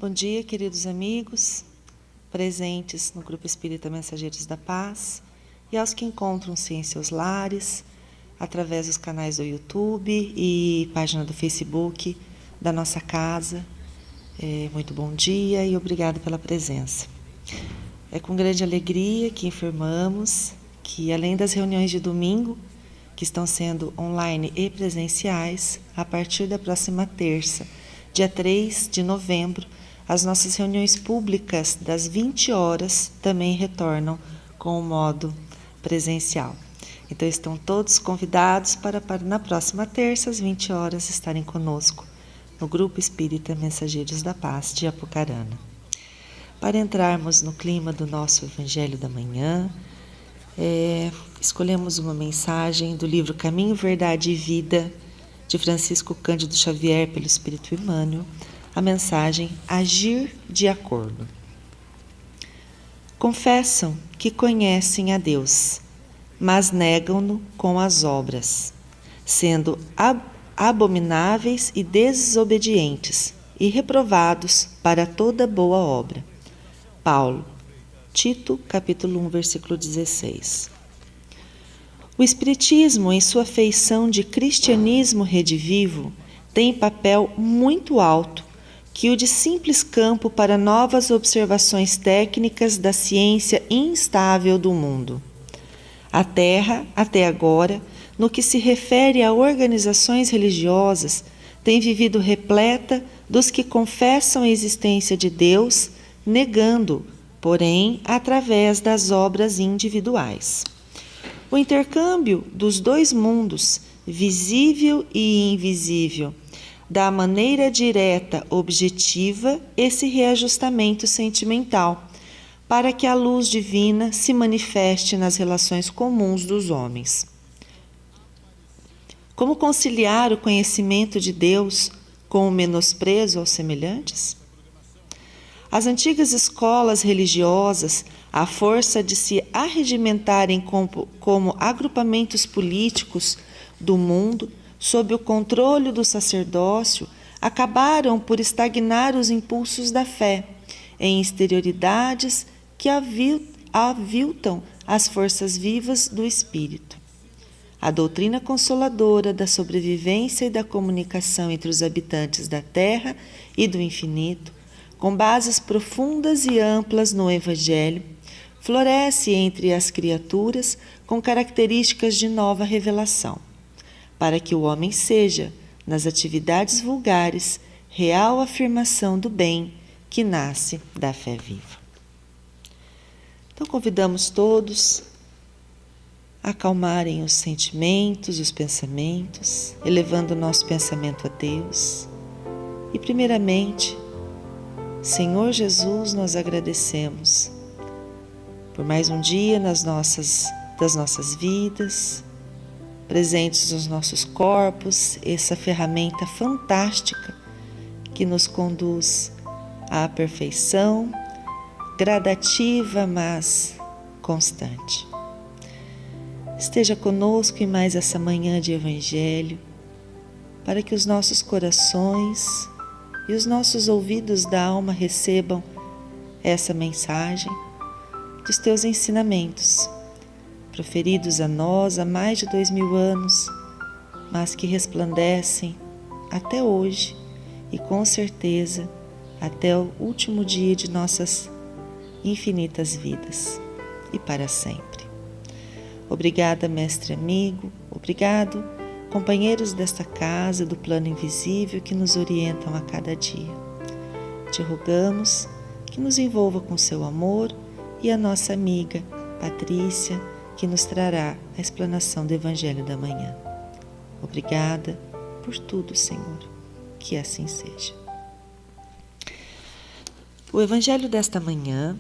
bom dia, queridos amigos, presentes no Grupo Espírita Mensageiros da Paz e aos que encontram-se em seus lares, através dos canais do YouTube e página do Facebook da nossa casa. Muito bom dia e obrigado pela presença. É com grande alegria que informamos que, além das reuniões de domingo, que estão sendo online e presenciais, a partir da próxima terça, dia 3 de novembro, as nossas reuniões públicas das 20 horas também retornam com o modo presencial. Então, estão todos convidados para na próxima terça, às 20 horas, estarem conosco no Grupo Espírita Mensageiros da Paz de Apucarana. Para entrarmos no clima do nosso Evangelho da Manhã, escolhemos uma mensagem do livro Caminho, Verdade e Vida, de Francisco Cândido Xavier, pelo Espírito Emmanuel, a mensagem Agir de Acordo. Confessam que conhecem a Deus, mas negam-no com as obras, sendo abomináveis e desobedientes, e reprovados para toda boa obra. Paulo, Tito, capítulo 1, versículo 16. O Espiritismo, em sua feição de cristianismo redivivo, tem papel muito alto que o de simples campo para novas observações técnicas da ciência instável do mundo. A Terra, até agora, no que se refere a organizações religiosas, tem vivido repleta dos que confessam a existência de Deus, negando, porém, através das obras individuais. O intercâmbio dos dois mundos, visível e invisível, da maneira direta, objetiva, esse reajustamento sentimental, para que a luz divina se manifeste nas relações comuns dos homens. Como conciliar o conhecimento de Deus com o menosprezo aos semelhantes? As antigas escolas religiosas, à força de se arregimentarem como agrupamentos políticos do mundo, sob o controle do sacerdócio, acabaram por estagnar os impulsos da fé, em exterioridades que aviltam as forças vivas do espírito. A doutrina consoladora da sobrevivência e da comunicação entre os habitantes da terra e do infinito, com bases profundas e amplas no Evangelho, floresce entre as criaturas com características de nova revelação, para que o homem seja, nas atividades vulgares, real afirmação do bem que nasce da fé viva. Então, convidamos todos a acalmarem os sentimentos, os pensamentos, elevando o nosso pensamento a Deus. E, primeiramente, Senhor Jesus, nós agradecemos por mais um dia das nossas vidas, presentes nos nossos corpos, essa ferramenta fantástica que nos conduz à perfeição, gradativa, mas constante. Esteja conosco em mais essa manhã de Evangelho, para que os nossos corações e os nossos ouvidos da alma recebam essa mensagem dos teus ensinamentos, proferidos a nós há mais de 2000 anos, mas que resplandecem até hoje e com certeza até o último dia de nossas infinitas vidas e para sempre. Obrigada, mestre amigo, obrigado, companheiros desta casa, do plano invisível que nos orientam a cada dia. Te rogamos que nos envolva com seu amor e a nossa amiga Patrícia, que nos trará a explanação do Evangelho da Manhã. Obrigada por tudo, Senhor, que assim seja. O Evangelho desta manhã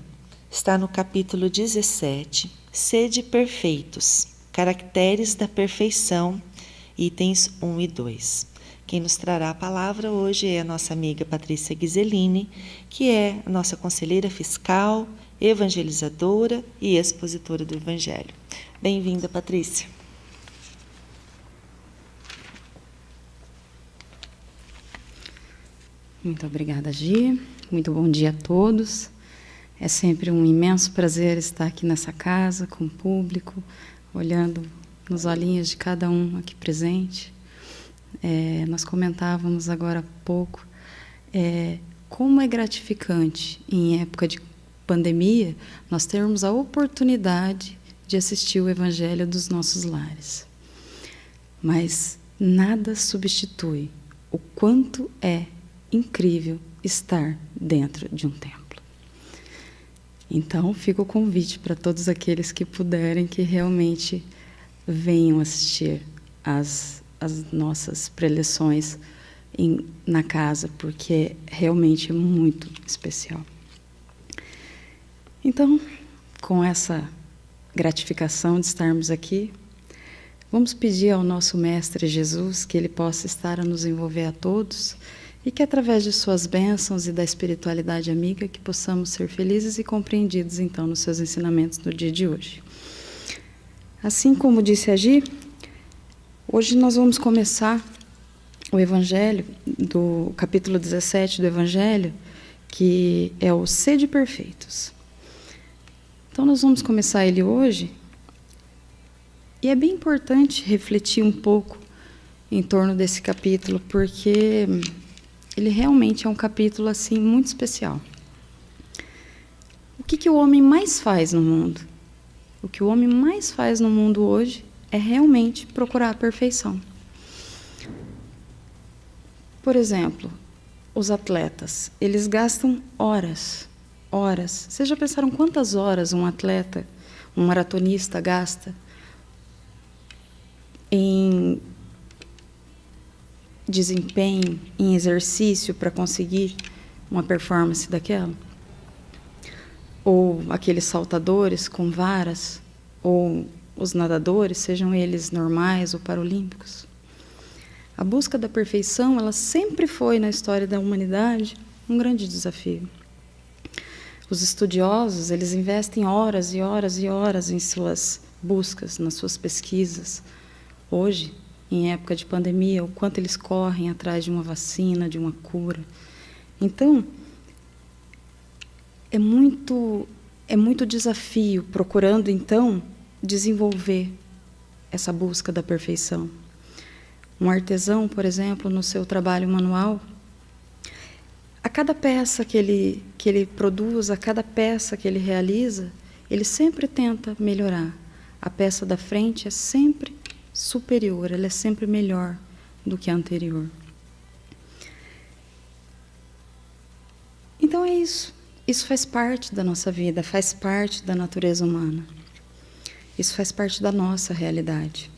está no capítulo 17, Sede perfeitos, caracteres da perfeição, itens 1 e 2. Quem nos trará a palavra hoje é a nossa amiga Patrícia Ghiseline, que é a nossa conselheira fiscal, evangelizadora e expositora do Evangelho. Bem-vinda, Patrícia. Muito obrigada, Gi. Muito bom dia a todos. É sempre um imenso prazer estar aqui nessa casa, com o público, olhando nos olhinhos de cada um aqui presente. Nós comentávamos agora há pouco como é gratificante, em época de pandemia, nós termos a oportunidade de assistir o Evangelho dos nossos lares. Mas nada substitui o quanto é incrível estar dentro de um templo. Então, fica o convite para todos aqueles que puderem, que realmente venham assistir às nossas preleções na casa, porque realmente é muito especial. Então, com essa gratificação de estarmos aqui, vamos pedir ao nosso Mestre Jesus que Ele possa estar a nos envolver a todos e que, através de suas bênçãos e da espiritualidade amiga, que possamos ser felizes e compreendidos, então, nos seus ensinamentos no dia de hoje. Assim como disse a Gi, hoje nós vamos começar o Evangelho, do capítulo 17 do Evangelho, que é o Sede Perfeitos. Então, nós vamos começar ele hoje, e é bem importante refletir um pouco em torno desse capítulo, porque ele realmente é um capítulo assim muito especial. O que o homem mais faz no mundo? O que o homem mais faz no mundo hoje é realmente procurar a perfeição. Por exemplo, os atletas, eles gastam horas. Vocês já pensaram quantas horas um atleta, um maratonista gasta em desempenho, em exercício para conseguir uma performance daquela? Ou aqueles saltadores com varas, ou os nadadores, sejam eles normais ou paralímpicos. A busca da perfeição, ela sempre foi, na história da humanidade, um grande desafio. Os estudiosos, eles investem horas e horas e horas em suas buscas, nas suas pesquisas. Hoje, em época de pandemia, o quanto eles correm atrás de uma vacina, de uma cura. Então, é muito desafio, procurando, então, desenvolver essa busca da perfeição. Um artesão, por exemplo, no seu trabalho manual, a cada peça que ele produz, a cada peça que ele realiza, ele sempre tenta melhorar. A peça da frente é sempre superior, ela é sempre melhor do que a anterior. Então é isso. Isso faz parte da nossa vida, faz parte da natureza humana. Isso faz parte da nossa realidade.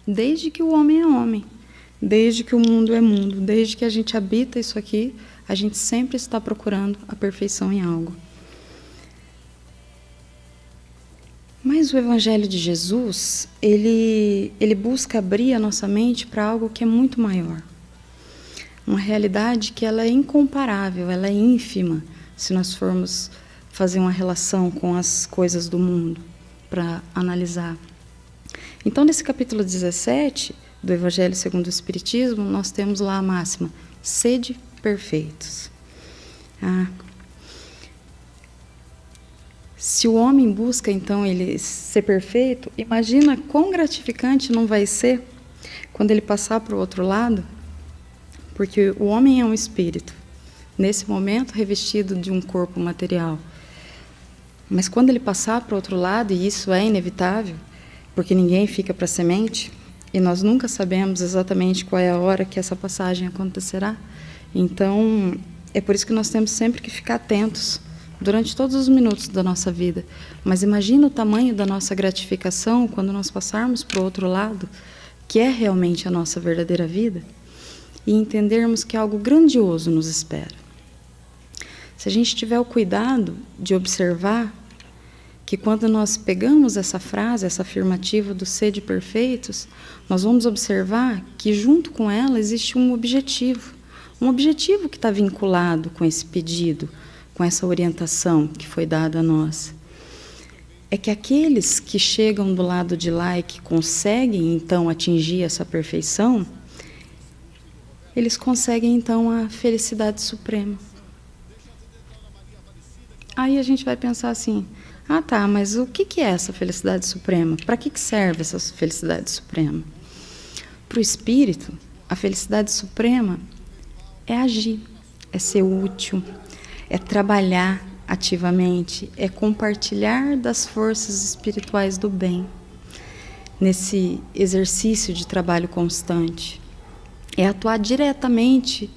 Desde que o homem é homem, desde que o mundo é mundo, desde que a gente habita isso aqui, a gente sempre está procurando a perfeição em algo. Mas o Evangelho de Jesus, ele busca abrir a nossa mente para algo que é muito maior. Uma realidade que ela é incomparável, ela é ínfima, se nós formos fazer uma relação com as coisas do mundo, para analisar. Então, nesse capítulo 17 do Evangelho segundo o Espiritismo, nós temos lá a máxima: sede perfeitos. Se o homem busca, então, ele ser perfeito, imagina quão gratificante não vai ser quando ele passar para o outro lado, porque o homem é um espírito, nesse momento revestido de um corpo material. Mas quando ele passar para o outro lado, e isso é inevitável, porque ninguém fica para semente, e nós nunca sabemos exatamente qual é a hora que essa passagem acontecerá, então é por isso que nós temos sempre que ficar atentos durante todos os minutos da nossa vida. Mas imagina o tamanho da nossa gratificação quando nós passarmos para o outro lado, que é realmente a nossa verdadeira vida, e entendermos que algo grandioso nos espera. Se a gente tiver o cuidado de observar que quando nós pegamos essa frase, essa afirmativa do sede perfeitos, nós vamos observar que junto com ela existe um objetivo que está vinculado com esse pedido, com essa orientação que foi dada a nós. É que aqueles que chegam do lado de lá e que conseguem, então, atingir essa perfeição, eles conseguem então a felicidade suprema. Aí a gente vai pensar assim: ah, tá, mas o que é essa felicidade suprema? Para que serve essa felicidade suprema? Para o espírito, a felicidade suprema é agir, é ser útil, é trabalhar ativamente, é compartilhar das forças espirituais do bem, nesse exercício de trabalho constante. É atuar diretamente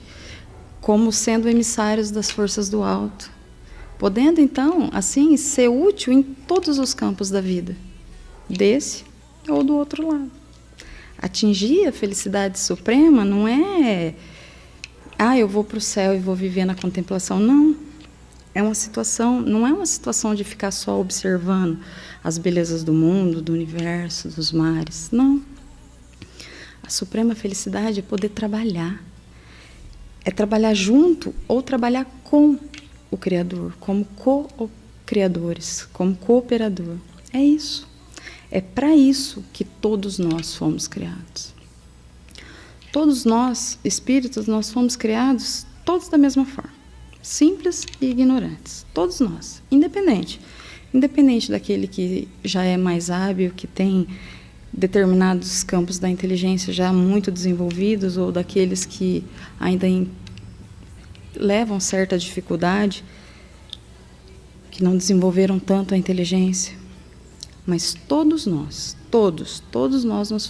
como sendo emissários das forças do alto, podendo, então, assim, ser útil em todos os campos da vida, desse ou do outro lado. Atingir a felicidade suprema não é, eu vou para o céu e vou viver na contemplação. Não. Não é uma situação de ficar só observando as belezas do mundo, do universo, dos mares. Não. A suprema felicidade é poder trabalhar. É trabalhar junto ou trabalhar com o Criador, como co-criadores, como cooperador. É isso. É para isso que todos nós fomos criados. Todos nós, espíritos, nós fomos criados todos da mesma forma. Simples e ignorantes. Todos nós. Independente daquele que já é mais hábil, que tem determinados campos da inteligência já muito desenvolvidos, ou daqueles que ainda levam certa dificuldade, que não desenvolveram tanto a inteligência. Mas todos nós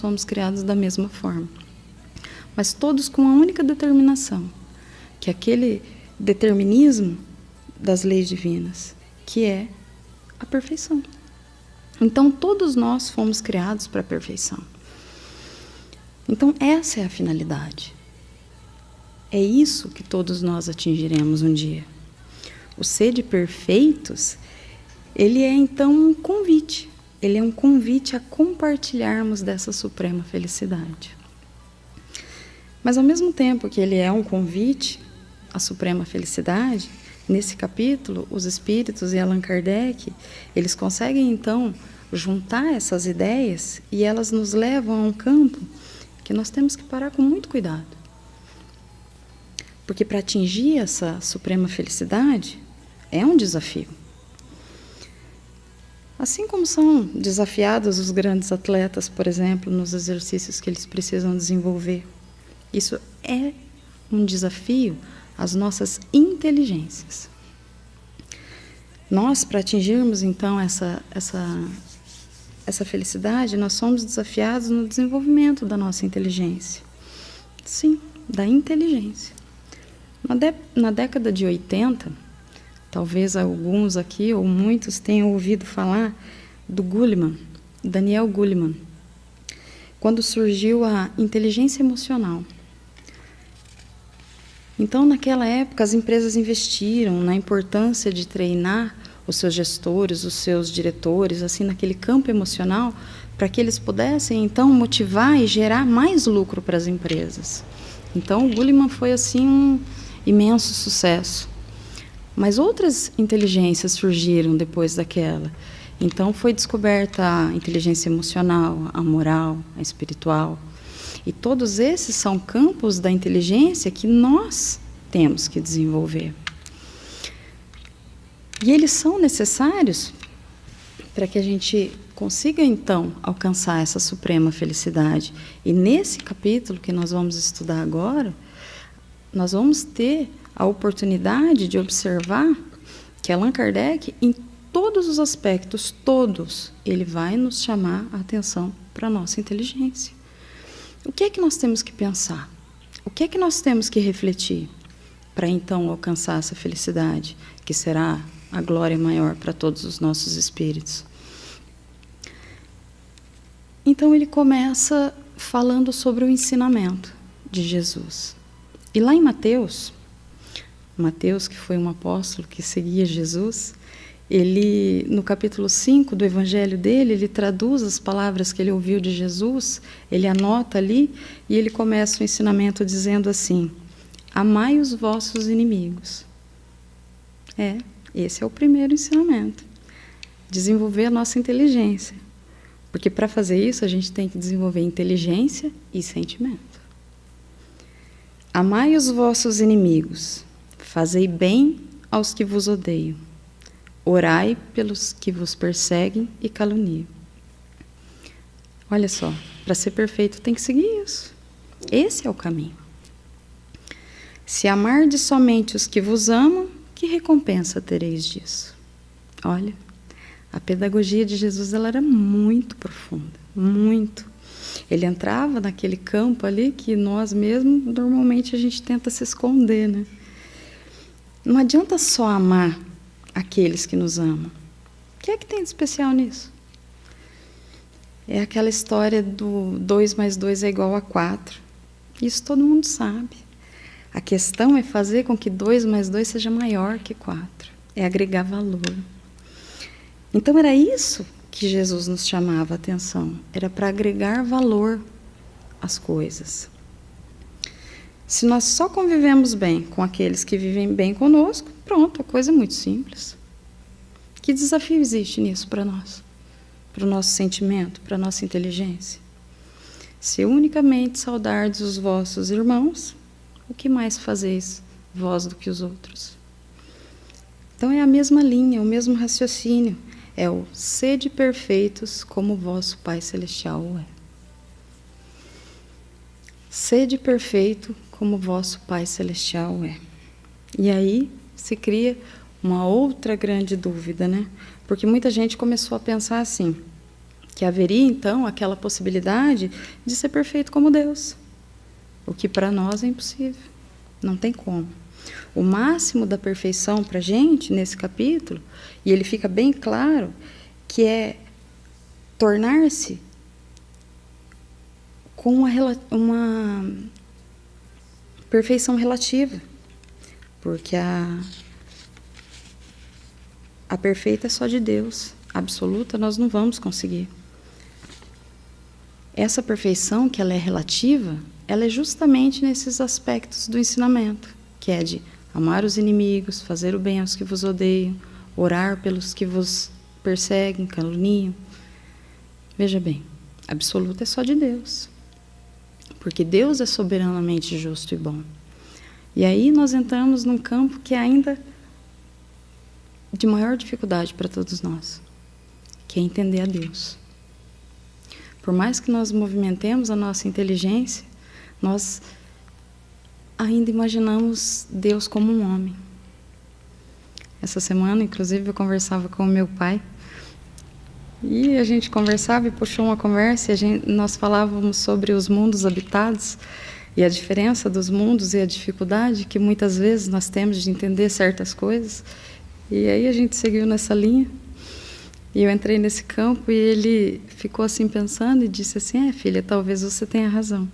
fomos criados da mesma forma. Mas todos com a única determinação, que é aquele determinismo das leis divinas, que é a perfeição. Então, todos nós fomos criados para a perfeição. Então, essa é a finalidade. É isso que todos nós atingiremos um dia. O ser de perfeitos, ele é, então, um convite. Ele é um convite a compartilharmos dessa suprema felicidade. Mas, ao mesmo tempo que ele é um convite à suprema felicidade, nesse capítulo, os espíritos e Allan Kardec, eles conseguem, então, juntar essas ideias e elas nos levam a um campo que nós temos que parar com muito cuidado. Porque para atingir essa suprema felicidade é um desafio. Assim como são desafiados os grandes atletas, por exemplo, nos exercícios que eles precisam desenvolver. Isso é um desafio às nossas inteligências. Nós, para atingirmos, então, essa felicidade, nós somos desafiados no desenvolvimento da nossa inteligência. Sim, da inteligência. Na década de 80, talvez alguns aqui, ou muitos, tenham ouvido falar do Goleman, Daniel Goleman, quando surgiu a inteligência emocional. Então, naquela época, as empresas investiram na importância de treinar os seus gestores, os seus diretores, assim, naquele campo emocional, para que eles pudessem, então, motivar e gerar mais lucro para as empresas. Então, o Goleman foi, assim, um imenso sucesso. Mas outras inteligências surgiram depois daquela. Então, foi descoberta a inteligência emocional, a moral, a espiritual. E todos esses são campos da inteligência que nós temos que desenvolver. E eles são necessários para que a gente consiga, então, alcançar essa suprema felicidade. E nesse capítulo que nós vamos estudar agora, nós vamos ter a oportunidade de observar que Allan Kardec, em todos os aspectos, todos, ele vai nos chamar a atenção para a nossa inteligência. O que é que nós temos que pensar? O que é que nós temos que refletir para, então, alcançar essa felicidade, que será a glória maior para todos os nossos espíritos? Então, ele começa falando sobre o ensinamento de Jesus. E lá em Mateus, que foi um apóstolo que seguia Jesus, ele, no capítulo 5 do evangelho dele, ele traduz as palavras que ele ouviu de Jesus, ele anota ali, e ele começa o ensinamento dizendo assim: amai os vossos inimigos. Esse é o primeiro ensinamento. Desenvolver a nossa inteligência. Porque para fazer isso, a gente tem que desenvolver inteligência e sentimento. Amai os vossos inimigos, fazei bem aos que vos odeiam, orai pelos que vos perseguem e caluniam. Olha só, para ser perfeito tem que seguir isso. Esse é o caminho. Se amardes somente os que vos amam, que recompensa tereis disso? Olha, a pedagogia de Jesus ela era muito profunda, muito. Ele entrava naquele campo ali que nós mesmos, normalmente, a gente tenta se esconder, né? Não adianta só amar aqueles que nos amam. O que é que tem de especial nisso? É aquela história do 2 mais 2 é igual a 4. Isso todo mundo sabe. A questão é fazer com que 2 mais 2 seja maior que 4. É agregar valor. Então era isso que Jesus nos chamava a atenção. Era para agregar valor às coisas. Se nós só convivemos bem com aqueles que vivem bem conosco, pronto, a coisa é muito simples. Que desafio existe nisso para nós? Para o nosso sentimento, para a nossa inteligência? Se unicamente saudardes os vossos irmãos, o que mais fazeis vós do que os outros? Então é a mesma linha, o mesmo raciocínio. É o sede perfeitos como vosso Pai Celestial o é. Sede perfeito como vosso Pai Celestial é. E aí se cria uma outra grande dúvida, né? Porque muita gente começou a pensar assim, que haveria então aquela possibilidade de ser perfeito como Deus, o que para nós é impossível, não tem como. O máximo da perfeição para a gente, nesse capítulo, e ele fica bem claro, que é tornar-se com uma perfeição relativa, porque a perfeita é só de Deus, a absoluta nós não vamos conseguir. Essa perfeição, que ela é relativa, ela é justamente nesses aspectos do ensinamento, que é de amar os inimigos, fazer o bem aos que vos odeiam, orar pelos que vos perseguem, caluniam. Veja bem, absoluto é só de Deus, porque Deus é soberanamente justo e bom. E aí nós entramos num campo que é ainda de maior dificuldade para todos nós, que é entender a Deus. Por mais que nós movimentemos a nossa inteligência, nós ainda imaginamos Deus como um homem. Essa semana, inclusive, eu conversava com o meu pai, e a gente conversava e puxou uma conversa, e nós falávamos sobre os mundos habitados, e a diferença dos mundos e a dificuldade que muitas vezes nós temos de entender certas coisas. E aí a gente seguiu nessa linha, e eu entrei nesse campo, e ele ficou assim pensando e disse assim, filha, talvez você tenha razão.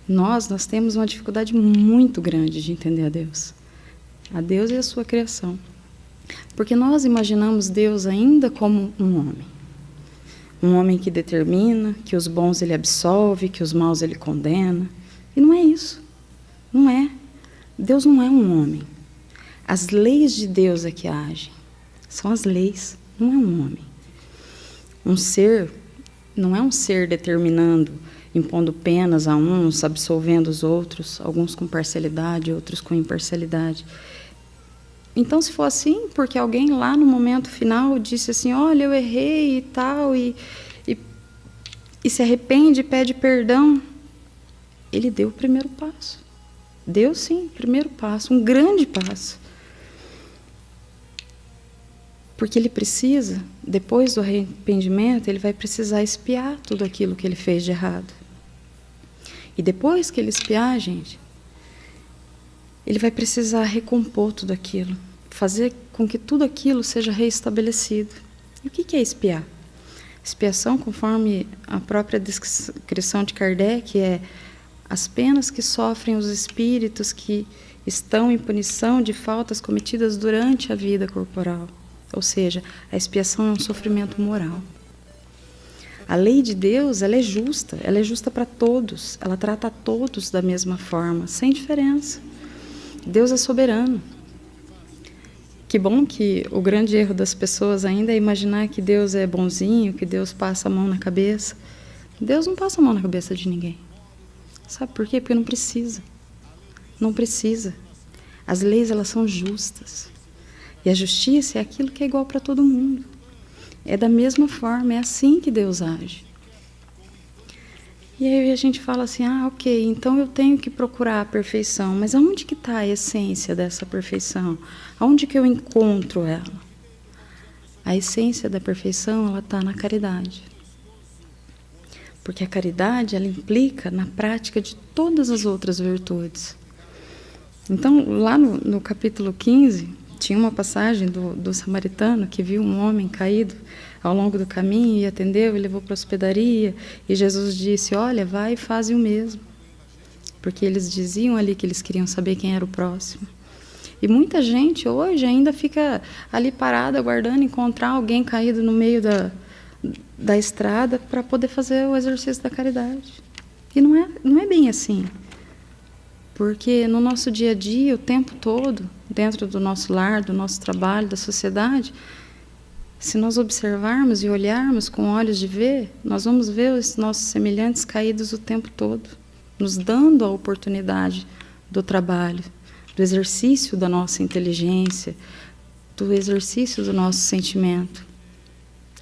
Nós temos uma dificuldade muito grande de entender a Deus e a sua criação. Porque nós imaginamos Deus ainda como um homem que determina, que os bons ele absolve, que os maus ele condena. E não é isso, não é. Deus não é um homem. As leis de Deus é que agem, são as leis, não é um homem. Um ser não é um ser determinando, impondo penas a uns, absolvendo os outros, alguns com parcialidade, outros com imparcialidade. Então, se for assim, porque alguém lá no momento final disse assim, olha, eu errei e tal, e se arrepende, pede perdão, ele deu o primeiro passo. Deu, sim, o primeiro passo, um grande passo. Porque ele precisa, depois do arrependimento, ele vai precisar expiar tudo aquilo que ele fez de errado. E depois que ele expiar, gente, ele vai precisar recompor tudo aquilo, fazer com que tudo aquilo seja reestabelecido. E o que é expiar? Expiação, conforme a própria descrição de Kardec, é as penas que sofrem os espíritos que estão em punição de faltas cometidas durante a vida corporal. Ou seja, a expiação é um sofrimento moral. A lei de Deus, ela é justa para todos, ela trata a todos da mesma forma, sem diferença. Deus é soberano. Que bom que o grande erro das pessoas ainda é imaginar que Deus é bonzinho, que Deus passa a mão na cabeça. Deus não passa a mão na cabeça de ninguém. Sabe por quê? Porque não precisa. Não precisa. As leis, elas são justas. E a justiça é aquilo que é igual para todo mundo. É da mesma forma, é assim que Deus age. E aí a gente fala assim, ok, então eu tenho que procurar a perfeição. Mas aonde que está a essência dessa perfeição? Aonde que eu encontro ela? A essência da perfeição, ela está na caridade. Porque a caridade, ela implica na prática de todas as outras virtudes. Então, lá no capítulo 15, tinha uma passagem do samaritano que viu um homem caído ao longo do caminho e atendeu e levou para a hospedaria. E Jesus disse, olha, vai e faz o mesmo. Porque eles diziam ali que eles queriam saber quem era o próximo. E muita gente hoje ainda fica ali parada, aguardando encontrar alguém caído no meio da estrada para poder fazer o exercício da caridade. E não é bem assim. Porque no nosso dia a dia, o tempo todo, dentro do nosso lar, do nosso trabalho, da sociedade, se nós observarmos e olharmos com olhos de ver, nós vamos ver os nossos semelhantes caídos o tempo todo, nos dando a oportunidade do trabalho, do exercício da nossa inteligência, do exercício do nosso sentimento.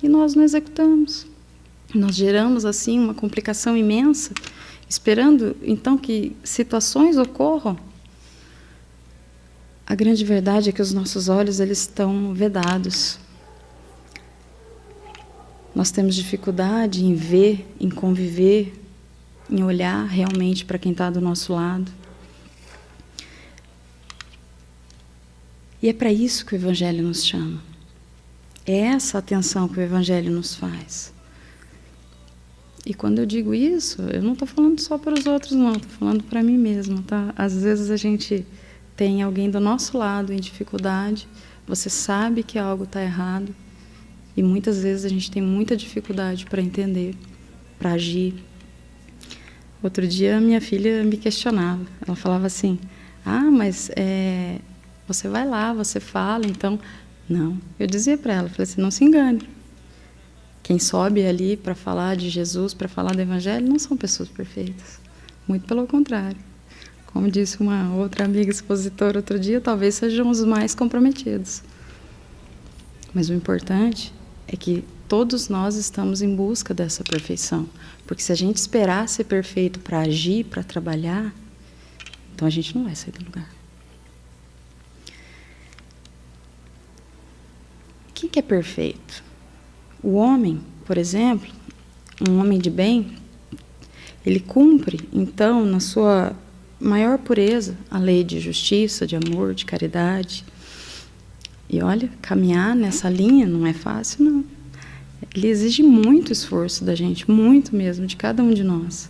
E nós não executamos. Nós geramos, assim, uma complicação imensa, esperando, então, que situações ocorram. A grande verdade é que os nossos olhos, eles estão vedados. Nós temos dificuldade em ver, em conviver, em olhar realmente para quem está do nosso lado. E é para isso que o Evangelho nos chama. É essa atenção que o Evangelho nos faz. E quando eu digo isso, eu não estou falando só para os outros, não. Estou falando para mim mesma, tá? Às vezes a gente tem alguém do nosso lado em dificuldade, você sabe que algo está errado, e muitas vezes a gente tem muita dificuldade para entender, para agir. Outro dia, minha filha me questionava. Ela falava assim, mas você vai lá, você fala, então... Não, eu dizia para ela, falei assim, não se engane. Quem sobe ali para falar de Jesus, para falar do Evangelho, não são pessoas perfeitas. Muito pelo contrário. Como disse uma outra amiga expositora outro dia, talvez sejam os mais comprometidos. Mas o importante é que todos nós estamos em busca dessa perfeição. Porque se a gente esperar ser perfeito para agir, para trabalhar, então a gente não vai sair do lugar. Quem que é perfeito? O homem, por exemplo, um homem de bem, ele cumpre, então, na sua maior pureza, a lei de justiça, de amor, de caridade. E olha, caminhar nessa linha não é fácil, não. Ele exige muito esforço da gente, muito mesmo, de cada um de nós.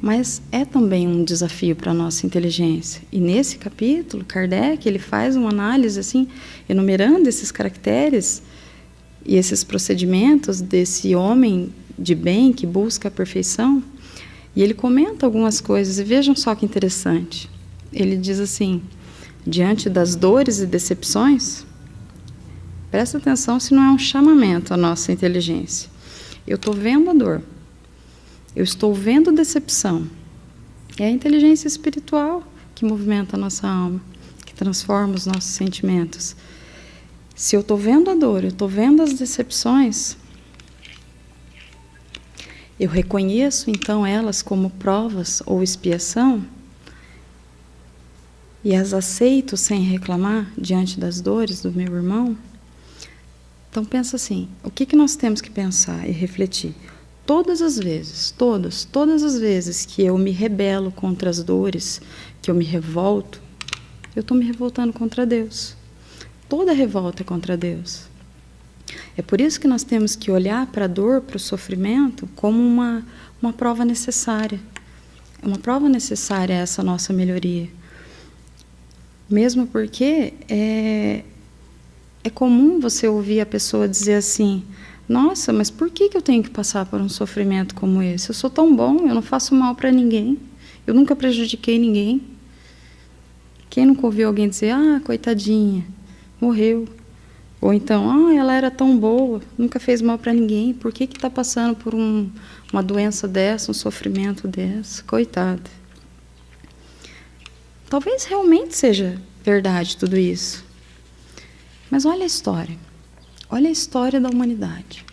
Mas é também um desafio para a nossa inteligência. E nesse capítulo, Kardec, ele faz uma análise, assim, enumerando esses caracteres e esses procedimentos desse homem de bem que busca a perfeição. E ele comenta algumas coisas, e vejam só que interessante. Ele diz assim, diante das dores e decepções, presta atenção se não é um chamamento à nossa inteligência. Eu estou vendo a dor. Eu estou vendo decepção. É a inteligência espiritual que movimenta a nossa alma, que transforma os nossos sentimentos. Se eu estou vendo a dor, eu estou vendo as decepções, eu reconheço então elas como provas ou expiação e as aceito sem reclamar diante das dores do meu irmão. Então pensa assim, o que nós temos que pensar e refletir? Todas as vezes, todas as vezes que eu me rebelo contra as dores, que eu me revolto, eu estou me revoltando contra Deus. Toda revolta é contra Deus. É por isso que nós temos que olhar para a dor, para o sofrimento, como uma prova necessária. Uma prova necessária a essa nossa melhoria. Mesmo porque é comum você ouvir a pessoa dizer assim, nossa, mas por que eu tenho que passar por um sofrimento como esse? Eu sou tão bom, eu não faço mal para ninguém, eu nunca prejudiquei ninguém. Quem nunca ouviu alguém dizer, coitadinha, morreu? Ou então, ela era tão boa, nunca fez mal para ninguém, por que está passando por uma doença dessa, um sofrimento dessa? Coitada. Talvez realmente seja verdade tudo isso. Mas olha a história. Olha a história da humanidade.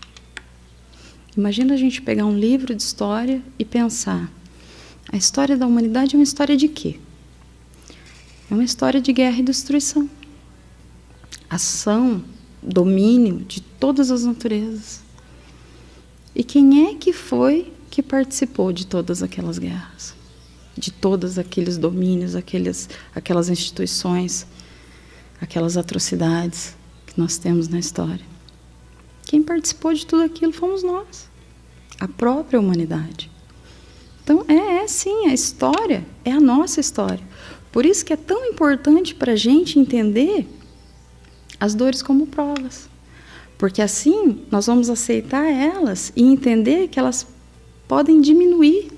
Imagina a gente pegar um livro de história e pensar: a história da humanidade é uma história de quê? É uma história de guerra e destruição. Ação, domínio de todas as naturezas. E quem é que foi que participou de todas aquelas guerras? De todos aqueles domínios, aquelas instituições, aquelas atrocidades que nós temos na história? Quem participou de tudo aquilo fomos nós, a própria humanidade. Então, sim, a história é a nossa história. Por isso que é tão importante para a gente entender as dores como provas. Porque assim nós vamos aceitar elas e entender que elas podem diminuir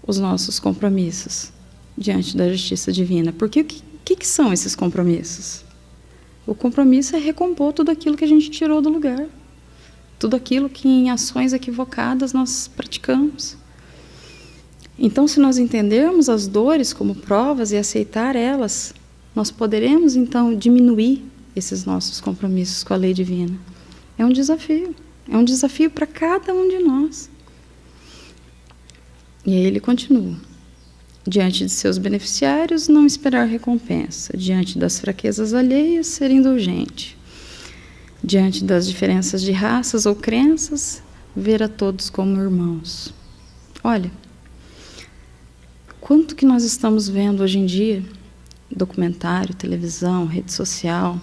os nossos compromissos diante da justiça divina. Porque o que são esses compromissos? O compromisso é recompor tudo aquilo que a gente tirou do lugar. Tudo aquilo que em ações equivocadas nós praticamos. Então, se nós entendermos as dores como provas e aceitar elas, nós poderemos então diminuir esses nossos compromissos com a lei divina. É um desafio para cada um de nós. E aí ele continua: diante de seus beneficiários, não esperar recompensa; diante das fraquezas alheias, ser indulgente; diante das diferenças de raças ou crenças, ver a todos como irmãos. Olha, quanto que nós estamos vendo hoje em dia, documentário, televisão, rede social,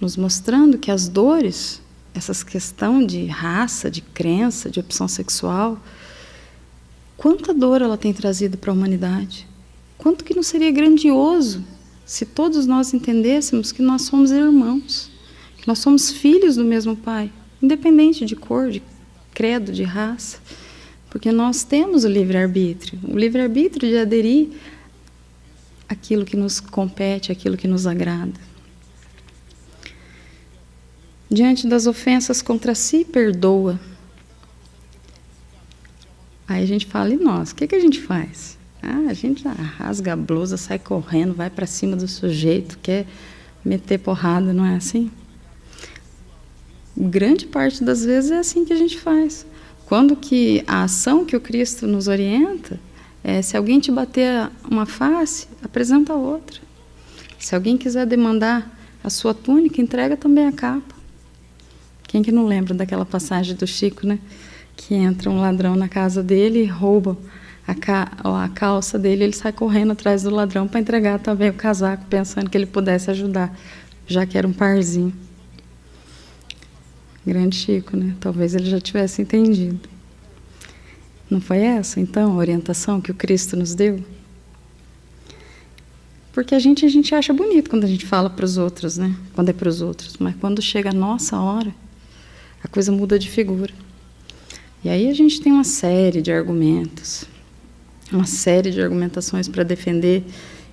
nos mostrando que as dores, essas questões de raça, de crença, de opção sexual, quanta dor ela tem trazido para a humanidade. Quanto que não seria grandioso se todos nós entendêssemos que nós somos irmãos, que nós somos filhos do mesmo Pai, independente de cor, de credo, de raça, porque nós temos o livre-arbítrio de aderir àquilo que nos compete, àquilo que nos agrada. Diante das ofensas contra si, perdoa. Aí a gente fala: e nós? O que a gente faz? A gente rasga a blusa, sai correndo, vai para cima do sujeito, quer meter porrada, não é assim? Grande parte das vezes é assim que a gente faz. Quando que a ação que o Cristo nos orienta é: se alguém te bater uma face, apresenta a outra. Se alguém quiser demandar a sua túnica, entrega também a capa. Quem que não lembra daquela passagem do Chico, né? Que entra um ladrão na casa dele e rouba a calça dele, ele sai correndo atrás do ladrão para entregar também o casaco, pensando que ele pudesse ajudar, já que era um parzinho. Grande Chico, né? Talvez ele já tivesse entendido. Não foi essa, então, a orientação que o Cristo nos deu? Porque a gente acha bonito quando a gente fala para os outros, né? Quando é para os outros. Mas quando chega a nossa hora, a coisa muda de figura. E aí a gente tem uma série de argumentos, uma série de argumentações para defender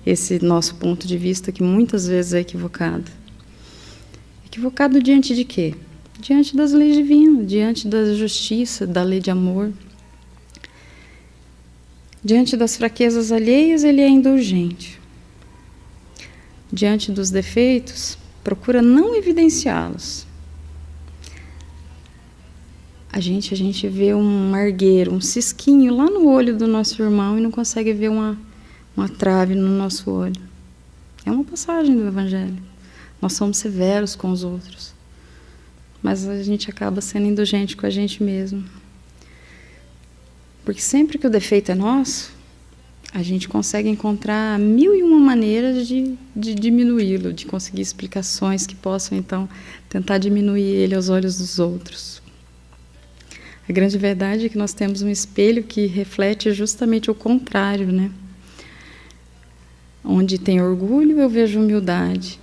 esse nosso ponto de vista, que muitas vezes é equivocado. Equivocado diante de quê? Diante das leis divinas, diante da justiça, da lei de amor. Diante das fraquezas alheias, ele é indulgente. Diante dos defeitos, procura não evidenciá-los. A gente vê um margueiro, um cisquinho lá no olho do nosso irmão e não consegue ver uma trave no nosso olho. É uma passagem do Evangelho. Nós somos severos com os outros, mas a gente acaba sendo indulgente com a gente mesmo. Porque sempre que o defeito é nosso, a gente consegue encontrar 1001 maneiras de diminuí-lo, de conseguir explicações que possam, então, tentar diminuir ele aos olhos dos outros. A grande verdade é que nós temos um espelho que reflete justamente o contrário, né? Onde tem orgulho, eu vejo humildade.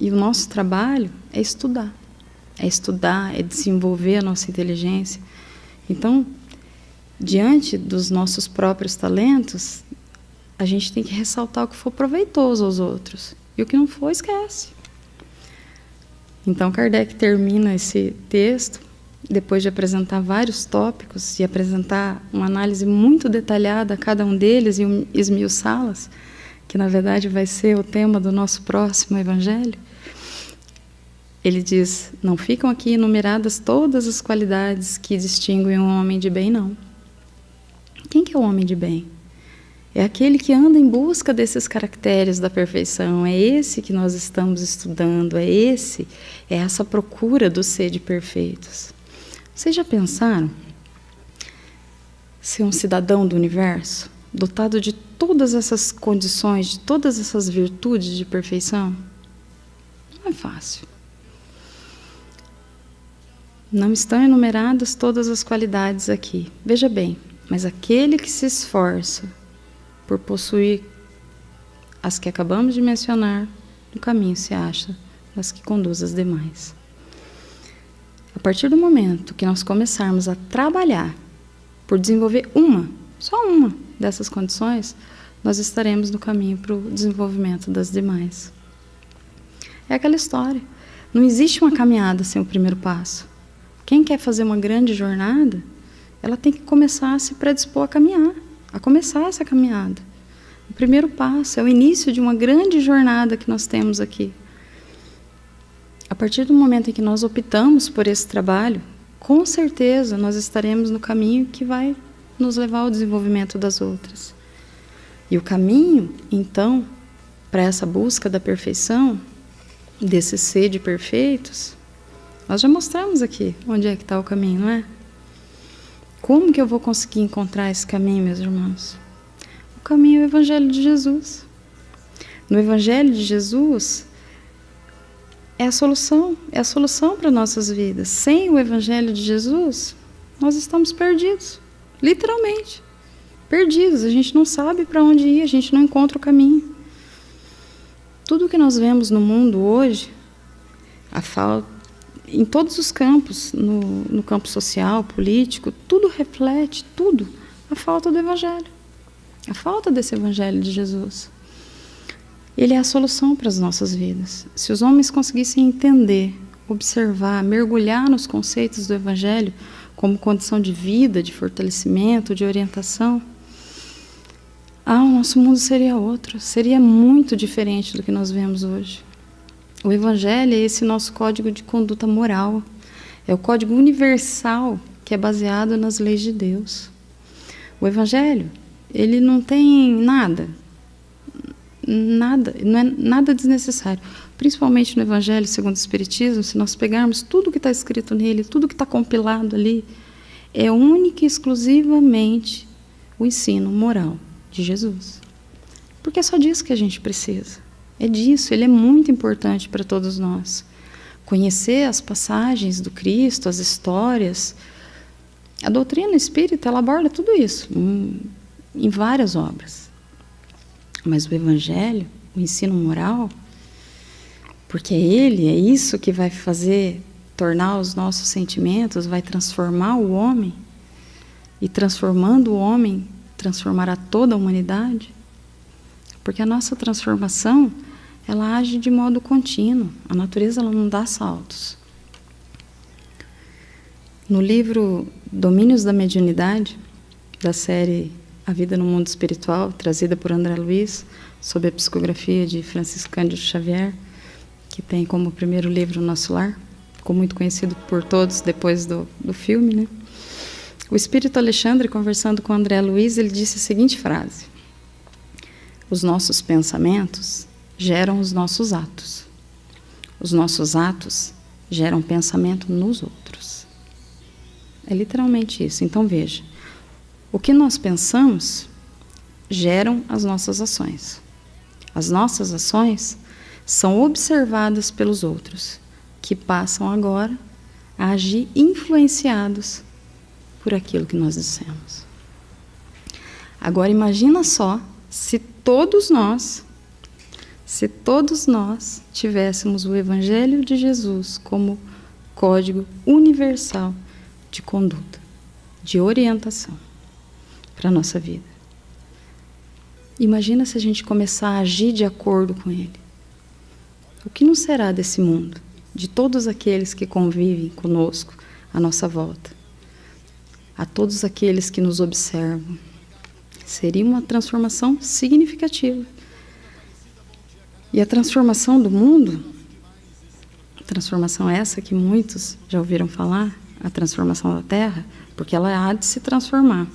E o nosso trabalho é estudar, é desenvolver a nossa inteligência. Então, diante dos nossos próprios talentos, a gente tem que ressaltar o que for proveitoso aos outros. E o que não for, esquece. Então, Kardec termina esse texto depois de apresentar vários tópicos e apresentar uma análise muito detalhada a cada um deles e esmiuçá-las, que na verdade vai ser o tema do nosso próximo evangelho, ele diz: não ficam aqui enumeradas todas as qualidades que distinguem um homem de bem, não. Quem que é o homem de bem? É aquele que anda em busca desses caracteres da perfeição. É esse que nós estamos estudando, é essa procura do ser de perfeitos. Vocês já pensaram ser um cidadão do universo, dotado de todas essas condições, de todas essas virtudes de perfeição? Não é fácil. Não estão enumeradas todas as qualidades aqui. Veja bem, mas aquele que se esforça por possuir as que acabamos de mencionar, no caminho se acha das que conduz as demais. A partir do momento que nós começarmos a trabalhar por desenvolver só uma dessas condições, nós estaremos no caminho para o desenvolvimento das demais. É aquela história. Não existe uma caminhada sem o primeiro passo. Quem quer fazer uma grande jornada, ela tem que começar a se predispor a caminhar, a começar essa caminhada. O primeiro passo é o início de uma grande jornada que nós temos aqui. A partir do momento em que nós optamos por esse trabalho, com certeza nós estaremos no caminho que vai nos levar ao desenvolvimento das outras. E o caminho, então, para essa busca da perfeição, desse ser de perfeitos, nós já mostramos aqui onde é que está o caminho, não é? Como que eu vou conseguir encontrar esse caminho, meus irmãos? O caminho é o Evangelho de Jesus. No Evangelho de Jesus é a solução para nossas vidas. Sem o Evangelho de Jesus, nós estamos perdidos, literalmente, perdidos. A gente não sabe para onde ir, a gente não encontra o caminho. Tudo que nós vemos no mundo hoje, em todos os campos, no campo social, político, tudo reflete, a falta do Evangelho. A falta desse Evangelho de Jesus. Ele é a solução para as nossas vidas. Se os homens conseguissem entender, observar, mergulhar nos conceitos do Evangelho como condição de vida, de fortalecimento, de orientação, o nosso mundo seria outro, seria muito diferente do que nós vemos hoje. O Evangelho é esse nosso código de conduta moral, é o código universal que é baseado nas leis de Deus. O Evangelho, ele não tem nada, não é nada desnecessário. Principalmente no Evangelho segundo o Espiritismo, se nós pegarmos tudo que está escrito nele, tudo que está compilado ali, é única e exclusivamente o ensino moral de Jesus. Porque é só disso que a gente precisa. É disso, ele é muito importante para todos nós. Conhecer as passagens do Cristo, as histórias. A doutrina espírita, ela aborda tudo isso em várias obras. Mas o Evangelho, o ensino moral, porque é isso que vai tornar os nossos sentimentos, vai transformar o homem, e transformando o homem, transformará toda a humanidade. Porque a nossa transformação, ela age de modo contínuo. A natureza, ela não dá saltos. No livro Domínios da Mediunidade, da série A Vida no Mundo Espiritual, trazida por André Luiz, sob a psicografia de Francisco Cândido Xavier, que tem como primeiro livro O Nosso Lar, ficou muito conhecido por todos depois do filme, né? O espírito Alexandre, conversando com André Luiz, ele disse a seguinte frase: os nossos pensamentos geram os nossos atos. Os nossos atos geram pensamento nos outros. É literalmente isso. Então veja, o que nós pensamos geram as nossas ações. As nossas ações são observadas pelos outros, que passam agora a agir influenciados por aquilo que nós dissemos. Agora imagina só se todos nós tivéssemos o Evangelho de Jesus como código universal de conduta, de orientação para a nossa vida. Imagina se a gente começar a agir de acordo com ele. O que não será desse mundo, de todos aqueles que convivem conosco à nossa volta, a todos aqueles que nos observam. Seria uma transformação significativa. E a transformação do mundo, transformação essa que muitos já ouviram falar, a transformação da Terra, porque ela há de se transformar.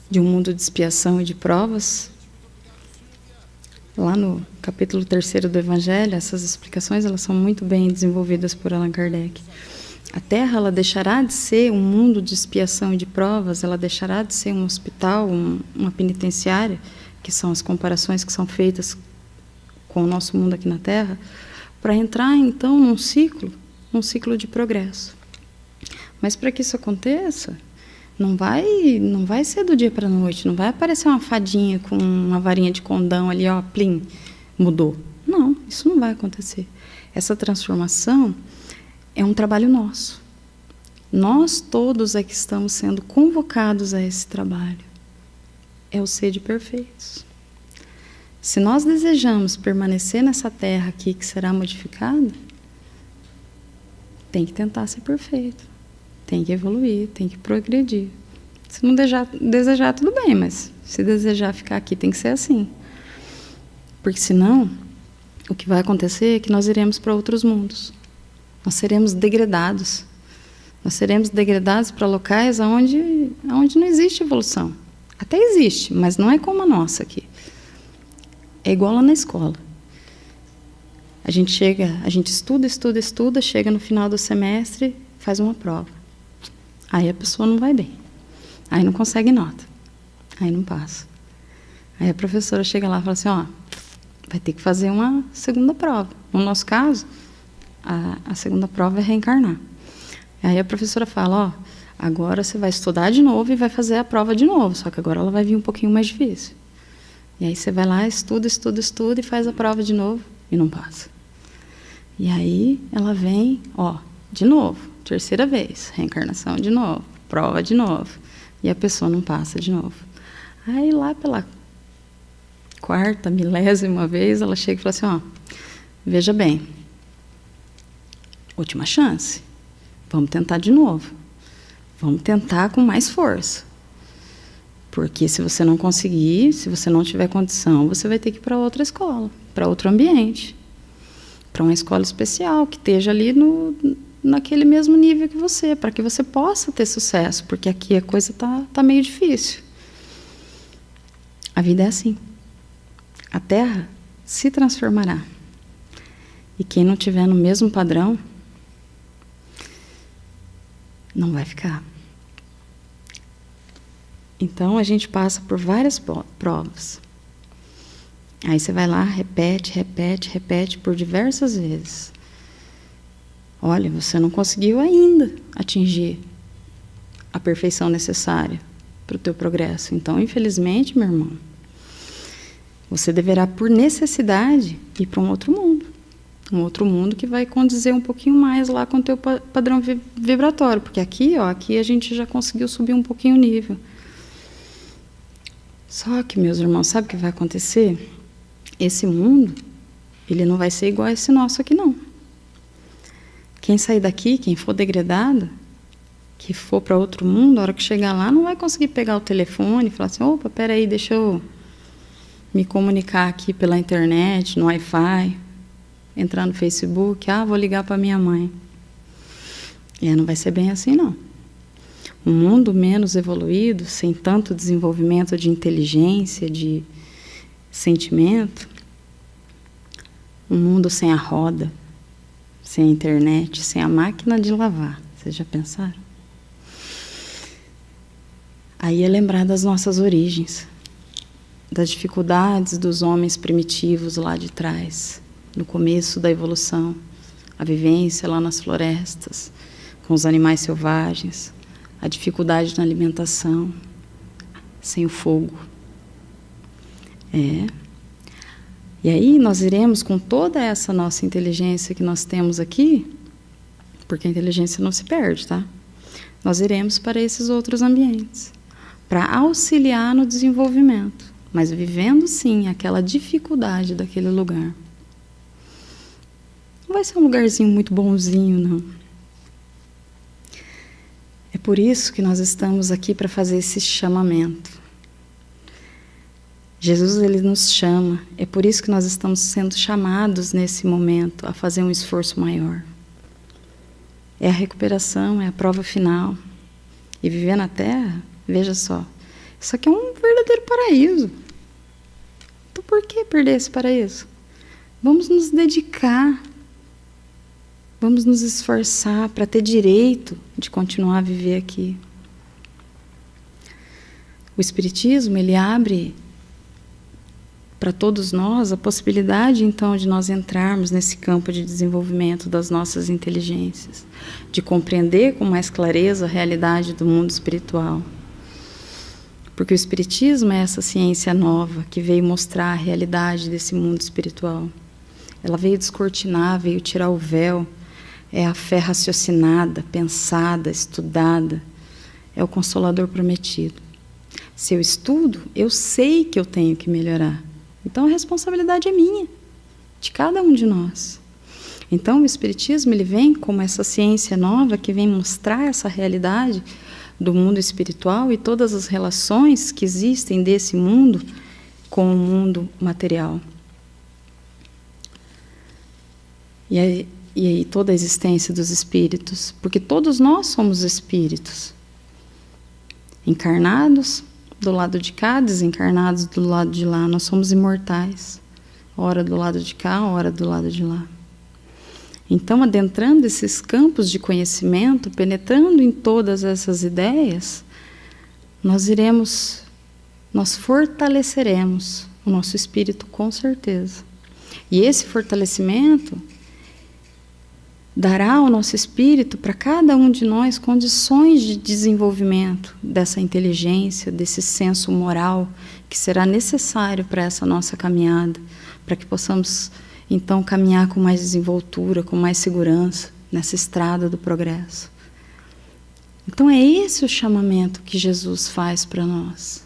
De um mundo de expiação e de provas, lá no capítulo 3º do Evangelho, essas explicações elas são muito bem desenvolvidas por Allan Kardec. A Terra ela deixará de ser um mundo de expiação e de provas, ela deixará de ser um hospital, uma penitenciária, que são as comparações que são feitas com o nosso mundo aqui na Terra, para entrar então num ciclo de progresso. Mas para que isso aconteça, não vai ser do dia para a noite, não vai aparecer uma fadinha com uma varinha de condão ali, ó, plim, mudou. Não, isso não vai acontecer. Essa transformação é um trabalho nosso. Nós todos é que estamos sendo convocados a esse trabalho. É o sede perfeitos. Se nós desejamos permanecer nessa terra aqui que será modificada, tem que tentar ser perfeito. Tem que evoluir, tem que progredir. Se não desejar, tudo bem, mas se desejar ficar aqui, tem que ser assim. Porque senão, o que vai acontecer é que nós iremos para outros mundos. Nós seremos degradados. Nós seremos degradados para locais onde não existe evolução. Até existe, mas não é como a nossa aqui. É igual lá na escola. A gente estuda, chega no final do semestre, faz uma prova. Aí a pessoa não vai bem. Aí não consegue nota. Aí não passa. Aí a professora chega lá e fala assim, ó, vai ter que fazer uma segunda prova. No nosso caso, a segunda prova é reencarnar. Aí a professora fala, ó, agora você vai estudar de novo e vai fazer a prova de novo, só que agora ela vai vir um pouquinho mais difícil. E aí você vai lá, estuda e faz a prova de novo e não passa. E aí ela vem, ó, de novo, terceira vez, reencarnação de novo, prova de novo. E a pessoa não passa de novo. Aí lá pela quarta, milésima vez, ela chega e fala assim, ó, veja bem, última chance, vamos tentar de novo. Vamos tentar com mais força. Porque se você não conseguir, se você não tiver condição, você vai ter que ir para outra escola, para outro ambiente, para uma escola especial, que esteja ali naquele mesmo nível que você, para que você possa ter sucesso, porque aqui a coisa tá meio difícil. A vida é assim. A Terra se transformará. E quem não tiver no mesmo padrão, não vai ficar. Então, a gente passa por várias provas. Aí você vai lá, repete por diversas vezes. Olha, você não conseguiu ainda atingir a perfeição necessária para o teu progresso. Então, infelizmente, meu irmão, você deverá, por necessidade, ir para um outro mundo. Um outro mundo que vai condizer um pouquinho mais lá com o teu padrão vibratório. Porque aqui a gente já conseguiu subir um pouquinho o nível. Só que, meus irmãos, sabe o que vai acontecer? Esse mundo, ele não vai ser igual a esse nosso aqui, não. Quem sair daqui, quem for degradado, que for para outro mundo, a hora que chegar lá, não vai conseguir pegar o telefone e falar assim, opa, peraí, deixa eu me comunicar aqui pela internet, no Wi-Fi, entrar no Facebook, vou ligar para minha mãe. E não vai ser bem assim, não. Um mundo menos evoluído, sem tanto desenvolvimento de inteligência, de sentimento, um mundo sem a roda, sem a internet, sem a máquina de lavar. Vocês já pensaram? Aí é lembrar das nossas origens, das dificuldades dos homens primitivos lá de trás, no começo da evolução, a vivência lá nas florestas, com os animais selvagens, a dificuldade na alimentação, sem o fogo. E aí nós iremos, com toda essa nossa inteligência que nós temos aqui, porque a inteligência não se perde, tá? Nós iremos para esses outros ambientes, para auxiliar no desenvolvimento, mas vivendo, sim, aquela dificuldade daquele lugar. Não vai ser um lugarzinho muito bonzinho, não. É por isso que nós estamos aqui para fazer esse chamamento. Jesus, ele nos chama. É por isso que nós estamos sendo chamados nesse momento a fazer um esforço maior. É a recuperação, é a prova final. E viver na Terra, veja só, isso aqui é um verdadeiro paraíso. Então por que perder esse paraíso? Vamos nos dedicar. Vamos nos esforçar para ter direito de continuar a viver aqui. O Espiritismo, ele abre para todos nós a possibilidade, então, de nós entrarmos nesse campo de desenvolvimento das nossas inteligências, de compreender com mais clareza a realidade do mundo espiritual. Porque o Espiritismo é essa ciência nova que veio mostrar a realidade desse mundo espiritual. Ela veio descortinar, veio tirar o véu. É a fé raciocinada, pensada, estudada. É o Consolador prometido. Se eu estudo, eu sei que eu tenho que melhorar. Então a responsabilidade é minha, de cada um de nós. Então o Espiritismo, ele vem como essa ciência nova que vem mostrar essa realidade do mundo espiritual e todas as relações que existem desse mundo com o mundo material. E aí toda a existência dos espíritos, porque todos nós somos espíritos, encarnados do lado de cá, desencarnados do lado de lá. Nós somos imortais, ora do lado de cá, ora do lado de lá. Então, adentrando esses campos de conhecimento, penetrando em todas essas ideias, nós fortaleceremos o nosso espírito com certeza. E esse fortalecimento dará ao nosso espírito, para cada um de nós, condições de desenvolvimento dessa inteligência, desse senso moral que será necessário para essa nossa caminhada, para que possamos, então, caminhar com mais desenvoltura, com mais segurança nessa estrada do progresso. Então, é esse o chamamento que Jesus faz para nós.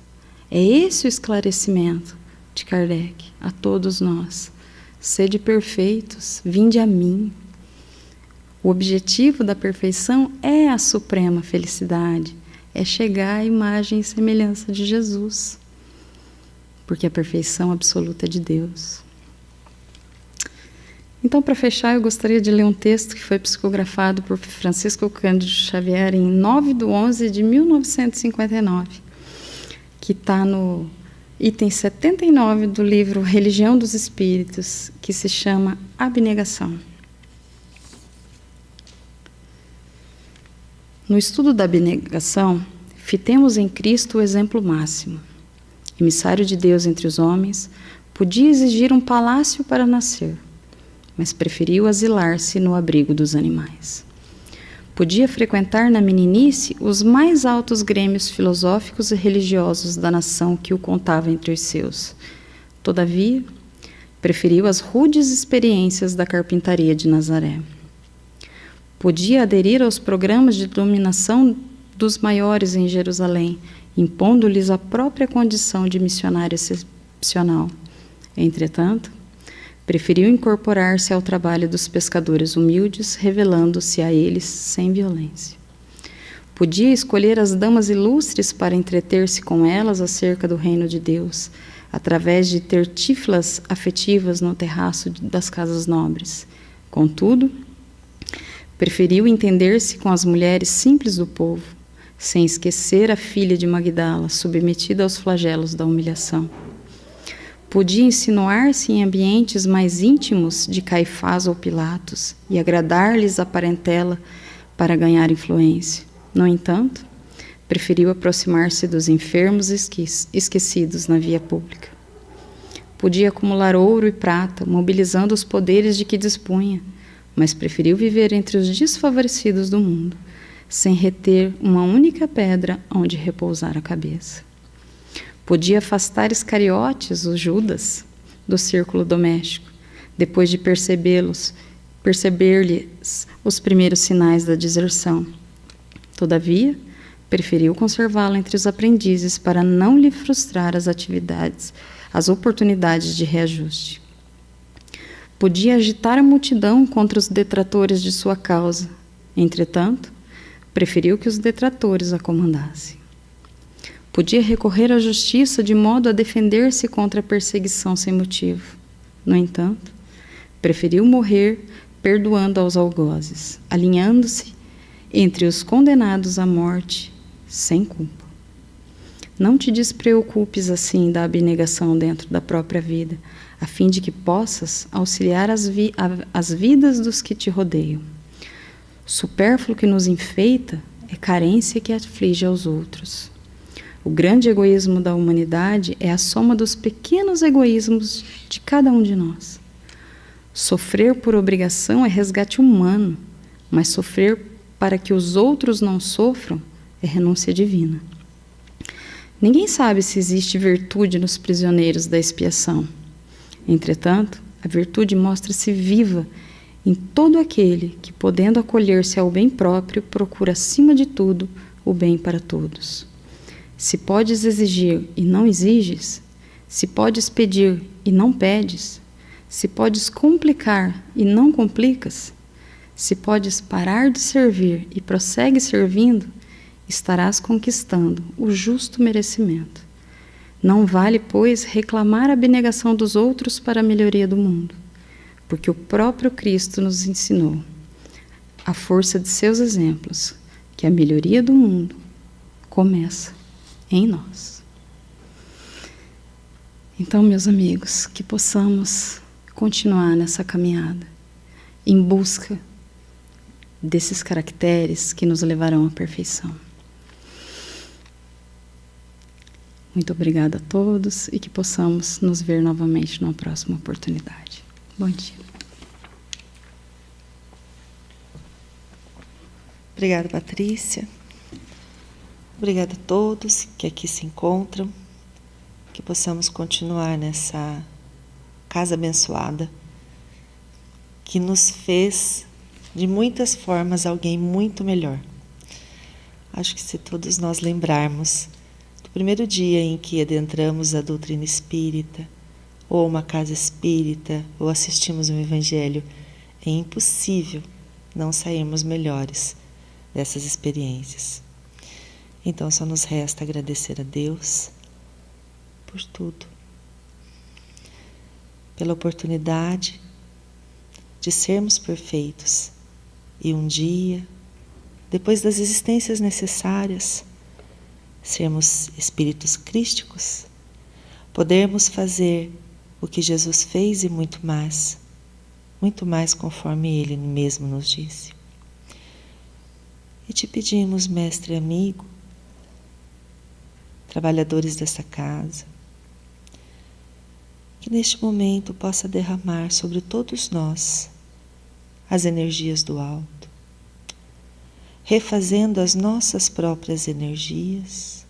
É esse o esclarecimento de Kardec a todos nós. Sede perfeitos, vinde a mim. O objetivo da perfeição é a suprema felicidade, é chegar à imagem e semelhança de Jesus, porque a perfeição absoluta é de Deus. Então, para fechar, eu gostaria de ler um texto que foi psicografado por Francisco Cândido Xavier em 9/11/1959, que está no item 79 do livro Religião dos Espíritos, que se chama Abnegação. No estudo da abnegação, fitemos em Cristo o exemplo máximo. Emissário de Deus entre os homens, podia exigir um palácio para nascer, mas preferiu asilar-se no abrigo dos animais. Podia frequentar na meninice os mais altos grêmios filosóficos e religiosos da nação que o contava entre os seus. Todavia, preferiu as rudes experiências da carpintaria de Nazaré. Podia aderir aos programas de dominação dos maiores em Jerusalém, impondo-lhes a própria condição de missionário excepcional. Entretanto, preferiu incorporar-se ao trabalho dos pescadores humildes, revelando-se a eles sem violência. Podia escolher as damas ilustres para entreter-se com elas acerca do reino de Deus, através de tertífilas afetivas no terraço das casas nobres. Contudo, preferiu entender-se com as mulheres simples do povo, sem esquecer a filha de Magdala, submetida aos flagelos da humilhação. Podia insinuar-se em ambientes mais íntimos de Caifás ou Pilatos e agradar-lhes a parentela para ganhar influência. No entanto, preferiu aproximar-se dos enfermos esquecidos na via pública. Podia acumular ouro e prata, mobilizando os poderes de que dispunha, mas preferiu viver entre os desfavorecidos do mundo, sem reter uma única pedra onde repousar a cabeça. Podia afastar Iscariotes, o Judas, do círculo doméstico, depois de perceber-lhes os primeiros sinais da deserção. Todavia, preferiu conservá-lo entre os aprendizes para não lhe frustrar as oportunidades de reajuste. Podia agitar a multidão contra os detratores de sua causa. Entretanto, preferiu que os detratores a comandassem. Podia recorrer à justiça de modo a defender-se contra a perseguição sem motivo. No entanto, preferiu morrer perdoando aos algozes, alinhando-se entre os condenados à morte sem culpa. Não te despreocupes assim da abnegação dentro da própria vida, a fim de que possas auxiliar as vidas dos que te rodeiam. Supérfluo que nos enfeita é carência que aflige aos outros. O grande egoísmo da humanidade é a soma dos pequenos egoísmos de cada um de nós. Sofrer por obrigação é resgate humano, mas sofrer para que os outros não sofram é renúncia divina. Ninguém sabe se existe virtude nos prisioneiros da expiação. Entretanto, a virtude mostra-se viva em todo aquele que, podendo acolher-se ao bem próprio, procura acima de tudo o bem para todos. Se podes exigir e não exiges, se podes pedir e não pedes, se podes complicar e não complicas, se podes parar de servir e prossegues servindo, estarás conquistando o justo merecimento. Não vale, pois, reclamar a abnegação dos outros para a melhoria do mundo, porque o próprio Cristo nos ensinou, à força de seus exemplos, que a melhoria do mundo começa em nós. Então, meus amigos, que possamos continuar nessa caminhada em busca desses caracteres que nos levarão à perfeição. Muito obrigada a todos e que possamos nos ver novamente numa próxima oportunidade. Bom dia. Obrigada, Patrícia. Obrigada a todos que aqui se encontram, que possamos continuar nessa casa abençoada, que nos fez, de muitas formas, alguém muito melhor. Acho que se todos nós lembrarmos do primeiro dia em que adentramos a doutrina espírita, ou uma casa espírita, ou assistimos um evangelho, é impossível não sairmos melhores dessas experiências. Então só nos resta agradecer a Deus por tudo, pela oportunidade de sermos perfeitos e um dia, depois das existências necessárias, sermos espíritos crísticos, podermos fazer o que Jesus fez e muito mais conforme Ele mesmo nos disse. E te pedimos, mestre amigo, trabalhadores desta casa, que neste momento possa derramar sobre todos nós as energias do alto, refazendo as nossas próprias energias,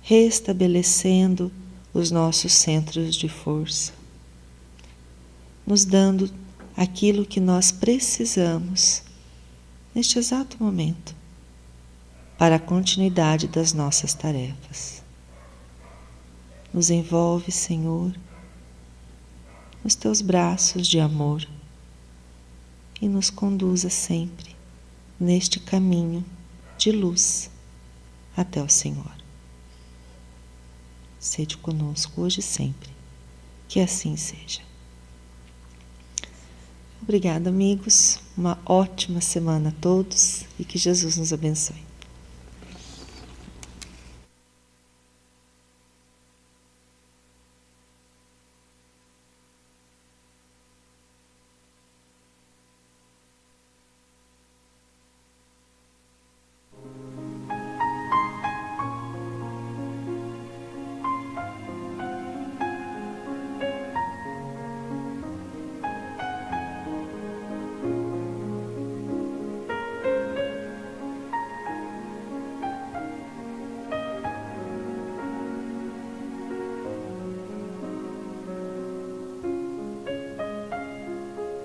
restabelecendo os nossos centros de força, nos dando aquilo que nós precisamos neste exato momento para a continuidade das nossas tarefas. Nos envolve, Senhor, nos teus braços de amor e nos conduza sempre neste caminho de luz até o Senhor. Sede conosco hoje e sempre, que assim seja. Obrigada, amigos. Uma ótima semana a todos e que Jesus nos abençoe.